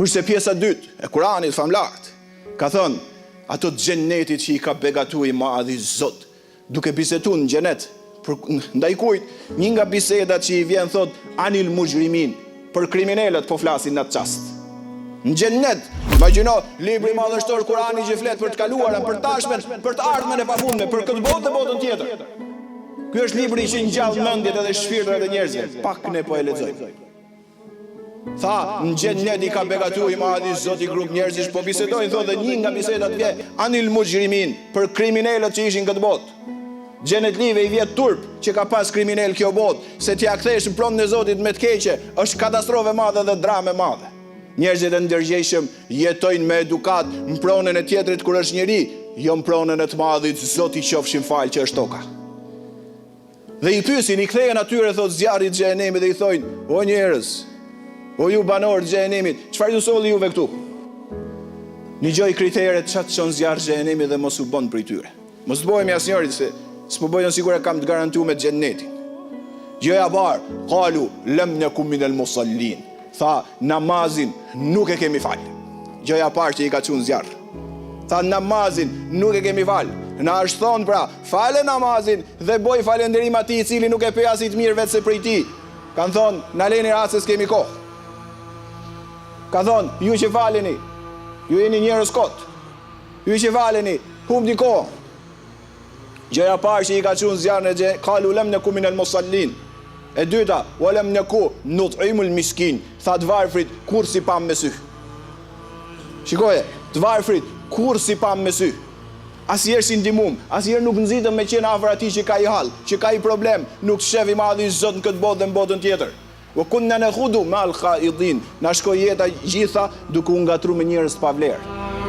Kurse pjesa dytë e Kuranit famlart ka thënë, ato të xhenetit që i ka begatu i madhi Zot, duke bisetuar në xhenet, ndaj kujt, një nga bisedat që i vjen thot anil mujrimin, për kriminalët po flasin në atë çast. Në xhenet, imagjino libri madhështor Kurani që flet për të kaluarën, për tashmen, për të ardhmen e pafundme, për këtë botë dhe botën tjetër. Ky është libri që ngjall mendjet edhe shpirtrat e njerëzve. Pak ne po e lexojmë. Tha, në xhenet i ka begatu i madhi Zoti grup njerëzish, po bisedojnë thotë një nga bisedat vjen anil mujrimin, për kriminalët që ishin këtë botë. Xhenetlive i vjet turp që ka pas kriminal kjo botë, se t'ia kthesh në pronën e Zotit me të keqe, është katastrofë e madhe dhe dramë e madhe. Njerëzit e ndërgjegjshëm jetojnë me edukat në pronën e tjetrit kur është njeri, jo në pronën e të madhit Zoti qofshin fal që është toka. Dhe i pyesin, i kthehen atyre thot zjarrit xhenemit dhe i thojnë, o njerëz, o ju banorë të xhenemit, çfarë ju solli juve këtu? Nigjoj kriteret çat çon zjarri xhenemit dhe mos u bën prej tyre. Mos bëhemi asnjëri se s'po bëjnë sigur e kam të garantuar me xhenetin. Gjëja parë, qalu lam nakum minal musallin. Tha, namazin nuk e kemi fal. Gjëja parë që i ka çuar zjarr. Tha, namazin nuk e kemi fal. Na është thonë pra, fale namazin dhe boj falënderim atij i cili nuk e pe as i të mirë vetë se prej ti. Kan thonë, na leni rast se s'kemi kohë. Ka thonë, ju që faleni, ju jeni njerëz kot. Ju që faleni, humbni kohë. Gjëja parë që i ka çuar zjarrin e qalu lam nakum minal musallin. E dyta, walam naku nut'imul miskin. Tha të varfrit kur si pam me sy. Shikoje, të varfrit kur si pam me sy. Asnjëherë si ndihmum, asnjëherë nuk nxitëm me qenë afër atij që ka i hall, që ka i problem, nuk shef i madhi Zot në këtë botë dhe në botën tjetër. Wa kunna nakhudu ma'al khaidin. Na shkoi jeta gjitha duke u ngatruar me njerëz të pavlerë.